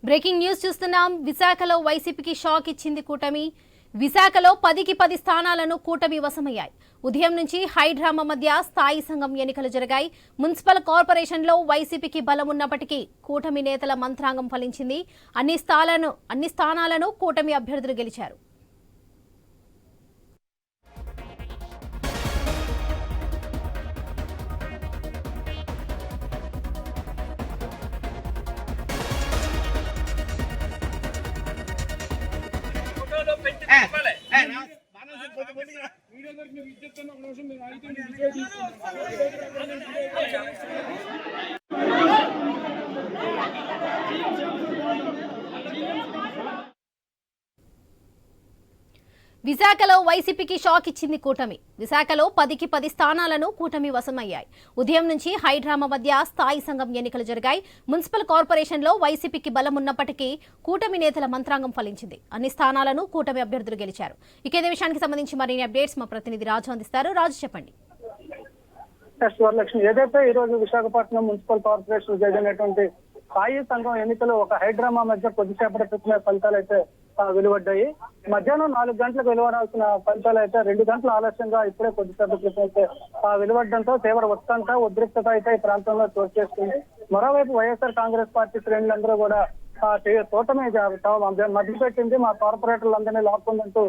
Breaking news చూస్తున్నాం. విశాఖలో వైసీపీకి షాక్ ఇచ్చింది కూటమి. విశాఖలో 10కి 10 స్థానాలను కూటమి వశమయ్యాయి. ఉదయం నుంచి హైడ్రామా మధ్య స్థాయి సంఘం ఎన్నికలు జరిగాయి. మున్సిపల్ కార్పొరేషన్లో వైసీపీకి బలం ఉన్నప్పటికీ కూటమి నేతల మంత్రాంగం ఫలించింది. అన్ని స్థానాలను కూటమి అభ్యర్థులు గెలిచారు. విశాఖలో వైసీపీకి షాక్ ఇచ్చింది కూటమి. విశాఖలో 10కి 10 స్థానాలను కూటమి వశమయ్యాయి. ఉదయం నుంచి హైడ్రామా మధ్య స్థాయి సంఘం ఎన్నికలు జరిగాయి. మున్సిపల్ కార్పొరేషన్లో వైసీపీకి బలం ఉన్నప్పటికీ కూటమి నేతల మంత్రాంగం ఫలించింది. అన్ని స్థానాలను కూటమి అభ్యర్థులు గెలిచారు. ఇక ఇదే విషయానికి సంబంధించి మరిన్ని అప్డేట్స్ మా ప్రతినిధి రాజు అందిస్తారు. రాజు, చెప్పండి. ఏదైతే ఈ రోజు విశాఖపట్నం మున్సిపల్ కార్పొరేషన్ జరిగినటువంటి స్థాయి సంఘం ఎన్నికలు ఒక హైడ్రామా మధ్య కొద్దిసేపటి క్రితమే ఫలితాలు అయితే వెలువడ్డాయి. మధ్యాహ్నం 4 గంటలకు వెలువడాల్సిన ఫలితాలు అయితే 2 గంటల ఆలస్యంగా ఇప్పుడే కొద్దిసేపటి క్రితం అయితే వెలువడడంతో తీవ్ర ఉత్కంఠ ఉద్రిక్తత అయితే ఈ ప్రాంతంలో చోటు చేసుకుంది. మరోవైపు వైఎస్ఆర్ కాంగ్రెస్ పార్టీ శ్రేణులందరూ కూడా కూటమి మధ్యపెట్టింది, మా కార్పొరేటర్లందరినీ లాక్కుందంటూ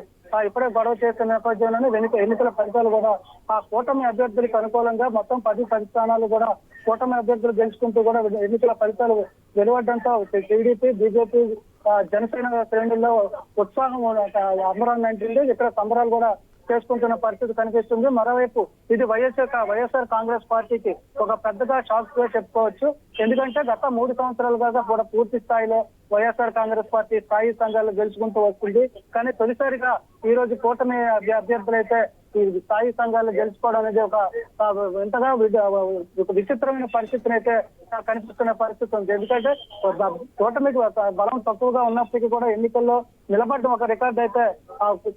ఇప్పుడే గొడవ చేసిన నేపథ్యంలోనే ఎన్నికల ఫలితాలు కూడా ఆ కూటమి అభ్యర్థులకు అనుకూలంగా మొత్తం 10 స్థానాలు కూడా కూటమి అభ్యర్థులు గెలుచుకుంటూ కూడా ఎన్నికల ఫలితాలు వెలువడడంతో టీడీపీ, బీజేపీ, జనసేన శ్రేణుల్లో ఉత్సాహం అమరాన్ని అంటుంది. ఇక్కడ సంబరాలు కూడా చేసుకుంటున్న పరిస్థితి కనిపిస్తుంది. మరోవైపు ఇది వైఎస్ఆర్ కాంగ్రెస్ పార్టీకి ఒక పెద్దగా షాక్ గా చెప్పుకోవచ్చు. ఎందుకంటే గత 3 సంవత్సరాలుగా కూడా పూర్తి స్థాయిలో వైఎస్ఆర్ కాంగ్రెస్ పార్టీ స్థాయి సంఘాలు గెలుచుకుంటూ వస్తుంది. కానీ తొలిసారిగా ఈ రోజు కూటమి అభ్యర్థులైతే ఈ స్థాయి సంఘాలు గెలుచుకోవడం అనేది ఒక ఎంతగా విచిత్రమైన పరిస్థితిని అయితే కనిపిస్తున్న పరిస్థితి ఉంది. ఎందుకంటే కూటమికి బలం తక్కువగా ఉన్నప్పటికీ కూడా ఎన్నికల్లో నిలబడడం ఒక రికార్డు అయితే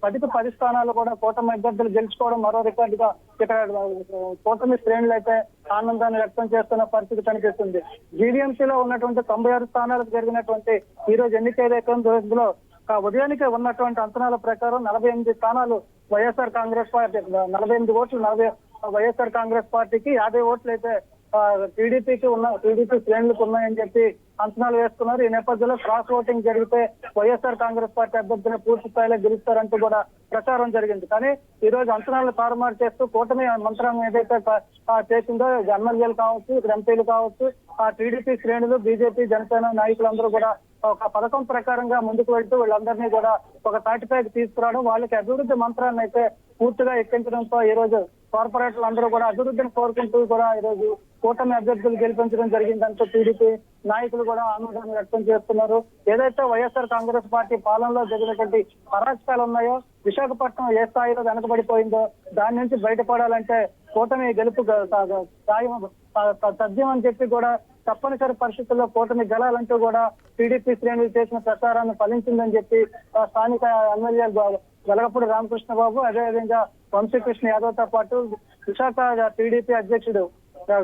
10కి 10 స్థానాలు కూడా కూటమి అభ్యర్థులు గెలుచుకోవడం మరో రికార్డుగా ఇక్కడ కూటమి శ్రేణులు అయితే ఆనందాన్ని వ్యక్తం చేస్తున్న పరిస్థితి కనిపిస్తుంది. జీవీఎంసీలో ఉన్నటువంటి 96 స్థానాలకు జరిగినటువంటి ఈ రోజు ఎన్నిక ఏదైతే ఉదయానికి ఉన్నటువంటి అంచనాల ప్రకారం 48 స్థానాలు వైఎస్ఆర్ కాంగ్రెస్ పార్టీ, 48 ఓట్లు వైఎస్ఆర్ కాంగ్రెస్ పార్టీకి, 50 ఓట్లు అయితే టీడీపీ శ్రేణులకు ఉన్నాయని చెప్పి అంచనాలు వేస్తున్నారు. ఈ నేపథ్యంలో క్రాస్ ఓటింగ్ జరిగితే వైఎస్ఆర్ కాంగ్రెస్ పార్టీ అభ్యర్థిని పూర్తి స్థాయిలో గెలుస్తారంటూ కూడా ప్రచారం జరిగింది. కానీ ఈ రోజు అంచనాలను తారుమారు చేస్తూ కూటమి మంత్రం ఏదైతే చేసిందో ఎమ్మెల్యేలు కావచ్చు, ఇక్కడ ఎంపీలు కావచ్చు, ఆ టీడీపీ శ్రేణులు, బీజేపీ, జనసేన నాయకులందరూ కూడా ఒక పథకం ప్రకారంగా ముందుకు వెళ్తూ వీళ్ళందరినీ కూడా ఒక తాటిపైకి తీసుకురావడం, వాళ్ళకి అభివృద్ధి మంత్రాన్ని అయితే పూర్తిగా ఎక్కించడంతో ఈ రోజు కార్పొరేటర్లు అందరూ కూడా అభివృద్ధిని కోరుకుంటూ కూడా ఈ రోజు కూటమి అభ్యర్థులు గెలిపించడం జరిగిందంటూ టీడీపీ నాయకులు కూడా ఆనందాన్ని వ్యక్తం చేస్తున్నారు. ఏదైతే వైఎస్ఆర్ కాంగ్రెస్ పార్టీ పాలనలో జరిగినటువంటి అరాచకాలు ఉన్నాయో, విశాఖపట్నం ఏ స్థాయిలో వెనకబడిపోయిందో దాని నుంచి బయటపడాలంటే కూటమి గెలుపు తథ్యం అని చెప్పి కూడా తప్పనిసరి పరిస్థితుల్లో కూటమి గెలాలంటూ కూడా టీడీపీ శ్రేణులు చేసిన ప్రచారాన్ని ఫలించిందని చెప్పి స్థానిక ఎమ్మెల్యే వెలగపూడి రామకృష్ణబాబు, అదేవిధంగా వంశీకృష్ణ యాదవ్ తో పాటు విశాఖ టీడీపీ అధ్యక్షుడు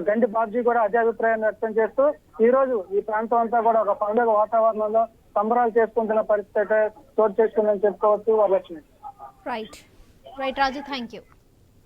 గండి బాబ్జీ కూడా అదే అభిప్రాయాన్ని వ్యక్తం చేస్తూ ఈ రోజు ఈ ప్రాంతం అంతా కూడా ఒక పండుగ వాతావరణంలో సంబరాలు చేసుకుంటున్న పరిస్థితి అయితే చోటు చేసుకుందని చెప్పుకోవచ్చు. Varalakshmi. Right Raju, thank you.